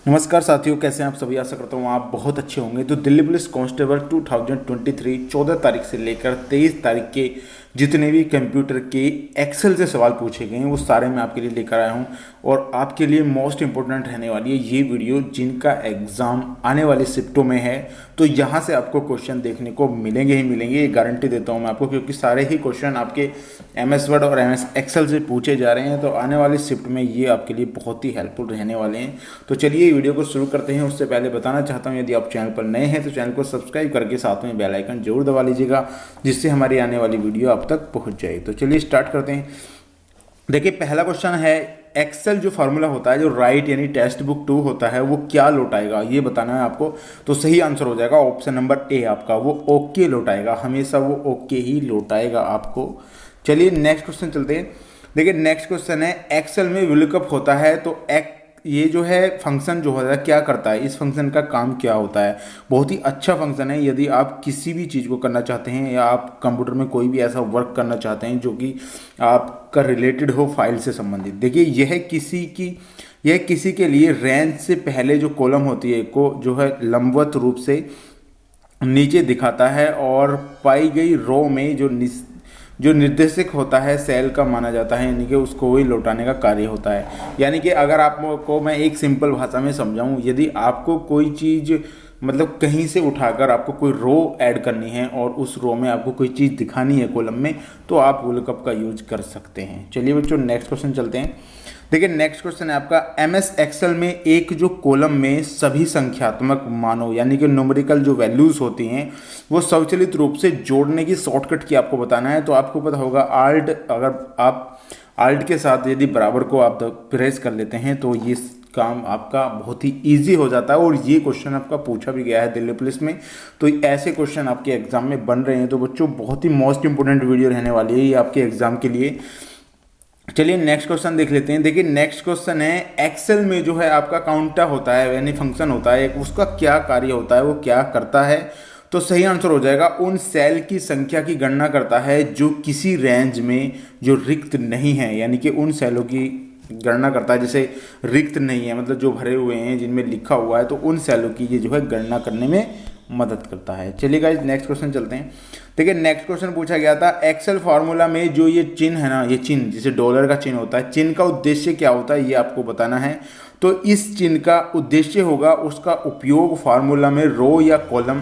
नमस्कार साथियों, कैसे हैं आप सभी। आशा करता हूँ आप बहुत अच्छे होंगे। तो दिल्ली पुलिस कांस्टेबल 2023 14 तारीख से लेकर 23 तारीख के जितने भी कंप्यूटर के एक्सेल से सवाल पूछे गए हैं वो सारे मैं आपके लिए लेकर आया हूँ। और आपके लिए मोस्ट इंपॉर्टेंट रहने वाली है ये वीडियो, जिनका एग्ज़ाम आने वाली शिफ्टों में है। तो यहाँ से आपको क्वेश्चन देखने को मिलेंगे ही मिलेंगे, ये गारंटी देता हूँ मैं आपको, क्योंकि सारे ही क्वेश्चन आपके MS वर्ड और MS एक्सेल से पूछे जा रहे हैं। तो आने वाली शिफ्ट में ये आपके लिए बहुत ही हेल्पफुल रहने वाले हैं। तो चलिए वीडियो को शुरू करते हैं। उससे पहले बताना चाहता हूँ, यदि आप चैनल पर नए हैं तो चैनल को सब्सक्राइब करके साथ में बेल आइकन जरूर दबा लीजिएगा, जिससे हमारी आने वाली वीडियो आप तक पहुँच जाए। तो चलिए स्टार्ट करते हैं। देखिए, पहला क्वेश्चन है, एक्सेल जो फार्मूला होता है, जो राइट यानी टेक्स्ट बुक 2 होता है, वो क्या लौटाएगा, ये बताना है आपको। तो सही आंसर हो जाएगा ऑप्शन नंबर ए आपका, वो ओके लौटाएगा। हमेशा वो ओके ही लौटाएगा आपको। चलिए नेक्स्ट क्वेश्चन चलते हैं। देखिए नेक्स्ट क्वेश्चन है, एक्सेल में विलुकअप होता है तो ये जो है फंक्शन जो होता है क्या करता है, इस फंक्शन का काम क्या होता है। बहुत ही अच्छा फंक्शन है यदि आप किसी भी चीज़ को करना चाहते हैं या आप कंप्यूटर में कोई भी ऐसा वर्क करना चाहते हैं जो कि आपका रिलेटेड हो फाइल से संबंधित। देखिए यह किसी के लिए रेंज से पहले जो कॉलम होती है को जो है लंबवत रूप से नीचे दिखाता है, और पाई गई रो में जो निर्देशक होता है सेल का माना जाता है, यानी कि उसको वही लौटाने का कार्य होता है। यानी कि अगर आपको मैं एक सिंपल भाषा में समझाऊं, यदि आपको कोई चीज़ मतलब कहीं से उठाकर आपको कोई रो ऐड करनी है और उस रो में आपको कोई चीज़ दिखानी है कॉलम में, तो आप विलुकअप का यूज कर सकते हैं। चलिए बच्चों नेक्स्ट क्वेश्चन चलते हैं। देखिए नेक्स्ट क्वेश्चन है आपका, MS एक्सेल में एक जो कॉलम में सभी संख्यात्मक मानों यानी कि न्यूमेरिकल जो वैल्यूज होती हैं वो स्वचालित रूप से जोड़ने की शॉर्टकट की आपको बताना है। तो आपको पता होगा आल्ट, अगर आप आल्ट के साथ यदि बराबर को आप प्रेस कर लेते हैं तो ये काम आपका बहुत ही इजी हो जाता है। और ये क्वेश्चन आपका पूछा भी गया है दिल्ली पुलिस में। तो ऐसे क्वेश्चन आपके एग्जाम में बन रहे हैं। तो बच्चों बहुत ही मोस्ट इंपोर्टेंट वीडियो रहने वाली है ये आपके एग्जाम के लिए। चलिए नेक्स्ट क्वेश्चन देख लेते हैं। देखिए नेक्स्ट क्वेश्चन है, एक्सेल में जो है आपका काउंटा होता है यानी फंक्शन होता है, उसका क्या कार्य होता है, वो क्या करता है। तो सही आंसर हो जाएगा, उन सेल की संख्या की गणना करता है जो किसी रेंज में जो रिक्त नहीं है, यानी कि उन सेलों की गणना करता है जैसे रिक्त नहीं है, मतलब जो भरे हुए हैं जिनमें लिखा हुआ है, तो उन सेलों की ये जो है गणना करने में मदद करता है। चलिए गाइस नेक्स्ट क्वेश्चन चलते हैं। देखिए नेक्स्ट क्वेश्चन पूछा गया था, एक्सेल फार्मूला में जो ये चिन्ह है ना, ये चिन्ह जैसे डॉलर का चिन्ह होता है, चिन्ह का उद्देश्य क्या होता है ये आपको बताना है। तो इस चिन्ह का उद्देश्य होगा, उसका उपयोग फार्मूला में रो या कॉलम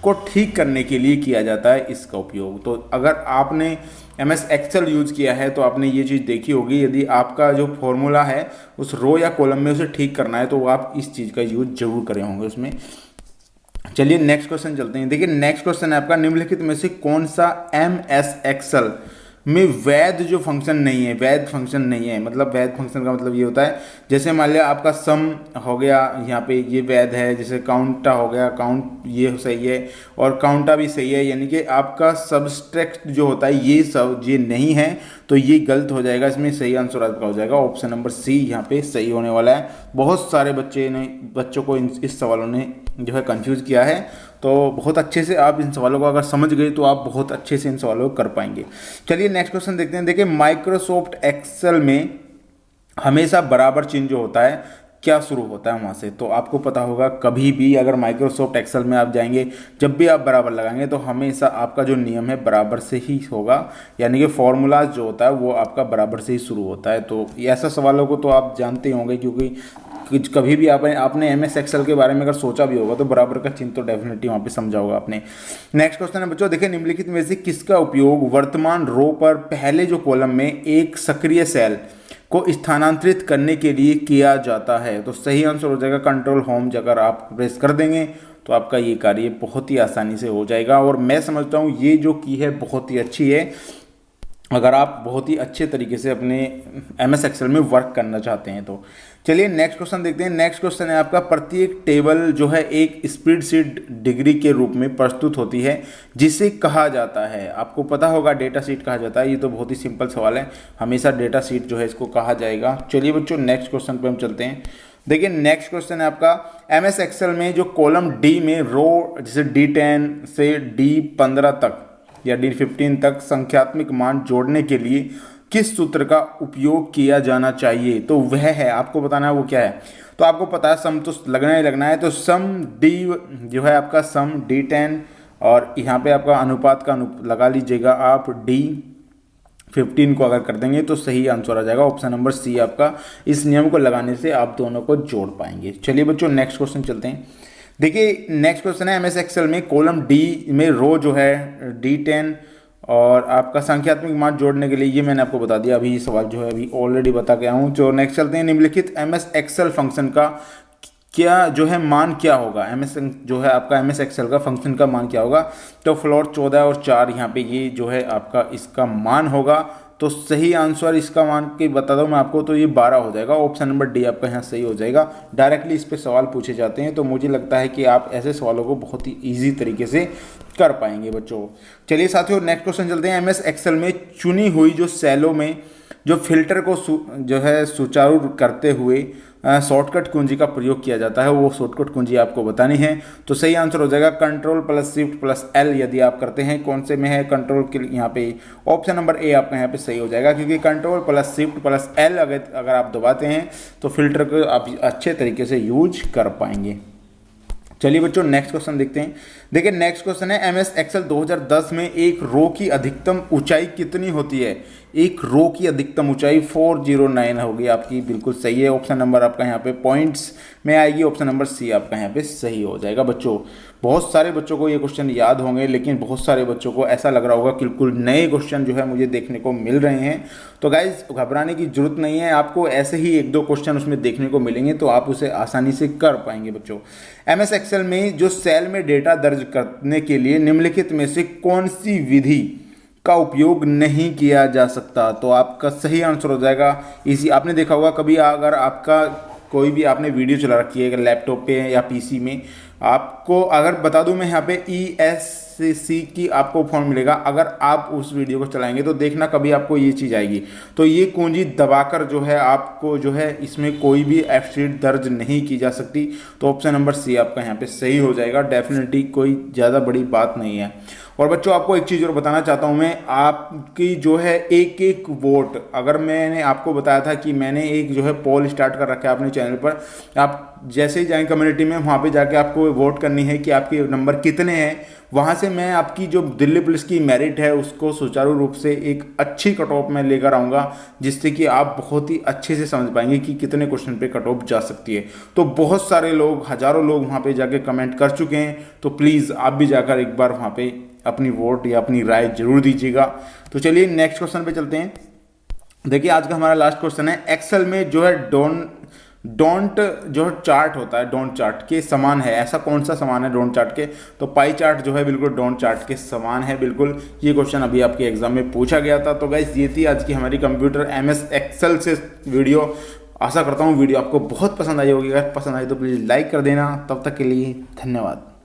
को ठीक करने के लिए किया जाता है, इसका उपयोग। तो अगर आपने MS एक्सेल यूज़ किया है तो आपने ये चीज़ देखी होगी, यदि आपका जो फॉर्मूला है उस रो या कॉलम में उसे ठीक करना है तो आप इस चीज़ का यूज जरूर करे होंगे उसमें। चलिए नेक्स्ट क्वेश्चन चलते हैं। देखिए नेक्स्ट क्वेश्चन है आपका, निम्नलिखित में से कौन सा MS एक्सेल में वैध जो फंक्शन नहीं है, वैध फंक्शन नहीं है। मतलब वैध फंक्शन का मतलब ये होता है, जैसे मान लिया आपका सम हो गया, यहाँ पे ये वैध है। जैसे काउंटा हो गया, काउंट ये सही है और काउंटा भी सही है, यानी कि आपका सब्सट्रैक्ट जो होता है ये सब ये नहीं है, तो ये गलत हो जाएगा। इसमें सही आंसर आपका हो जाएगा ऑप्शन नंबर सी, यहाँ पे सही होने वाला है। बहुत सारे बच्चों को इस सवालों ने जो है कंफ्यूज किया है। तो बहुत अच्छे से आप इन सवालों को अगर समझ गए तो आप बहुत अच्छे से इन सवालों को कर पाएंगे। चलिए नेक्स्ट क्वेश्चन देखते हैं। देखिए माइक्रोसॉफ्ट एक्सेल में हमेशा बराबर चिन्ह जो होता है क्या शुरू होता है वहाँ से। तो आपको पता होगा, कभी भी अगर माइक्रोसॉफ्ट एक्सेल में आप जाएंगे, जब भी आप बराबर लगाएंगे तो हमेशा आपका जो नियम है बराबर से ही होगा, यानी कि फॉर्मूला जो होता है वो आपका बराबर से ही शुरू होता है। तो ऐसा सवालों को तो आप जानते होंगे, क्योंकि कभी भी आपने MS एक्सेल के बारे में अगर सोचा भी होगा तो बराबर का चिन्ह तो डेफिनेटली वहाँ पे समझा होगा आपने। नेक्स्ट क्वेश्चन है बच्चों, देखिए निम्नलिखित में से किसका उपयोग वर्तमान रो पर पहले जो कॉलम में एक सक्रिय सेल को स्थानांतरित करने के लिए किया जाता है। तो सही आंसर हो जाएगा कंट्रोल होम, अगर आप प्रेस कर देंगे तो आपका ये कार्य बहुत ही आसानी से हो जाएगा। और मैं समझता हूँ ये जो की है बहुत ही अच्छी है, अगर आप बहुत ही अच्छे तरीके से अपने MS एक्सेल में वर्क करना चाहते हैं तो। चलिए नेक्स्ट क्वेश्चन देखते हैं। नेक्स्ट क्वेश्चन है आपका, प्रत्येक टेबल जो है एक स्प्रेडशीट डिग्री के रूप में प्रस्तुत होती है, जिसे कहा जाता है, आपको पता होगा डेटा शीट कहा जाता है। ये तो बहुत ही सिंपल सवाल है, हमेशा डेटा शीट जो है इसको कहा जाएगा। चलिए बच्चों नेक्स्ट क्वेश्चन पे हम चलते हैं। देखिए नेक्स्ट क्वेश्चन है आपका, MS एक्सेल में जो कॉलम D में रो जैसे D10 से D15 तक या D15 तक संख्यात्मक मान जोड़ने के लिए किस सूत्र का उपयोग किया जाना चाहिए। तो वह है, आपको बताना है वो क्या है। तो आपको पता है सम तो लगना ही लगना है। तो सम डी जो है आपका सम D10 और यहाँ पे आपका अनुपात का लगा लीजिएगा आप D15 को अगर कर देंगे तो सही आंसर आ जाएगा ऑप्शन नंबर सी आपका। इस नियम को लगाने से आप दोनों को जोड़ पाएंगे। चलिए बच्चों नेक्स्ट क्वेश्चन चलते हैं। देखिए नेक्स्ट क्वेश्चन है MS एक्सेल में कॉलम डी में रो जो है D10 और आपका संख्यात्मक मान जोड़ने के लिए, ये मैंने आपको बता दिया अभी, ये सवाल जो है अभी ऑलरेडी बता गया हूँ। जो नेक्स्ट चलते हैं, निम्नलिखित MS एक्सेल फंक्शन का क्या जो है मान क्या होगा। जो है आपका MS एक्सेल का फंक्शन का मान क्या होगा। तो फ्लोर 14 और 4 यहाँ पे ये जो है आपका इसका मान होगा। तो सही आंसर इसका मान के बता दूं मैं आपको, तो ये 12 हो जाएगा। ऑप्शन नंबर डी आपका यहाँ सही हो जाएगा। डायरेक्टली इस पे सवाल पूछे जाते हैं तो मुझे लगता है कि आप ऐसे सवालों को बहुत ही ईजी तरीके से कर पाएंगे बच्चों। चलिए साथियों नेक्स्ट क्वेश्चन चलते हैं। MS एक्सेल में चुनी हुई जो सेलों में जो फिल्टर को जो है सुचारू करते हुए शॉर्टकट कुंजी का प्रयोग किया जाता है, वो शॉर्टकट कुंजी आपको बतानी है। तो सही आंसर हो जाएगा Ctrl+Shift+L यदि आप करते हैं। कौन से में है कंट्रोल के यहाँ पे, ऑप्शन नंबर ए आपका यहाँ पे सही हो जाएगा, क्योंकि Ctrl+Shift+L अगर आप दबाते हैं तो फिल्टर को आप अच्छे तरीके से यूज कर पाएंगे। चलिए बच्चों नेक्स्ट क्वेश्चन देखते हैं। देखिए नेक्स्ट क्वेश्चन है MS एक्सेल 2010 में एक रो की अधिकतम ऊंचाई कितनी होती है। एक रो की अधिकतम ऊंचाई 409 होगी आपकी, बिल्कुल सही है। ऑप्शन नंबर आपका यहाँ पे पॉइंट्स में आएगी, ऑप्शन नंबर सी आपका यहाँ पे सही हो जाएगा बच्चों। बहुत सारे बच्चों को ये क्वेश्चन याद होंगे, लेकिन बहुत सारे बच्चों को ऐसा लग रहा होगा कि बिल्कुल नए क्वेश्चन जो है मुझे देखने को मिल रहे हैं। तो गाइज घबराने की जरूरत नहीं है, आपको ऐसे ही 1-2 क्वेश्चन उसमें देखने को मिलेंगे तो आप उसे आसानी से कर पाएंगे बच्चों। MS एक्सेल में जो सेल में डेटा दर्ज करने के लिए निम्नलिखित में से कौन सी विधि का उपयोग नहीं किया जा सकता। तो आपका सही आंसर हो जाएगा इसी। आपने देखा होगा कभी अगर आपका कोई भी आपने वीडियो चला रखी है लैपटॉप पे या PC में, आपको अगर बता दूं मैं यहाँ पे ESC की आपको फॉर्म मिलेगा। अगर आप उस वीडियो को चलाएंगे तो देखना कभी आपको ये चीज़ आएगी। तो ये कुंजी दबाकर जो है आपको जो है इसमें कोई भी एफ-शीट दर्ज नहीं की जा सकती। तो ऑप्शन नंबर सी आपका यहाँ पे सही हो जाएगा। डेफिनेटली कोई ज़्यादा बड़ी बात नहीं है। और बच्चों आपको एक चीज़ और बताना चाहता हूँ मैं, आपकी जो है एक वोट, अगर मैंने आपको बताया था कि मैंने एक जो है पोल स्टार्ट कर रखा है अपने चैनल पर, आप जैसे ही जाएंगे कम्युनिटी में वहाँ पे जाके आपको वोट करनी है कि आपके नंबर कितने हैं। वहाँ से मैं आपकी जो दिल्ली पुलिस की मेरिट है उसको सुचारू रूप से एक अच्छी कट ऑफ में लेकर आऊँगा, जिससे कि आप बहुत ही अच्छे से समझ पाएंगे कि कितने क्वेश्चन पे कट ऑफ जा सकती है। तो बहुत सारे लोग, हज़ारों लोग वहाँ पे जाके कमेंट कर चुके हैं, तो प्लीज़ आप भी जाकर एक बार वहाँ पे अपनी वोट या अपनी राय जरूर दीजिएगा। तो चलिए नेक्स्ट क्वेश्चन पे चलते हैं। देखिए आज का हमारा लास्ट क्वेश्चन है, एक्सेल में जो है डोंट जो चार्ट होता है डोंट चार्ट के समान है। ऐसा कौन सा समान है डोंट चार्ट के। तो पाई चार्ट जो है बिल्कुल डोंट चार्ट के समान है बिल्कुल। ये क्वेश्चन अभी आपके एग्जाम में पूछा गया था। तो गाइस ये थी आज की हमारी कंप्यूटर MS एक्सेल से वीडियो। आशा करता हूँ वीडियो आपको बहुत पसंद आई होगी। अगर पसंद आई तो प्लीज़ लाइक कर देना। तब तक के लिए धन्यवाद।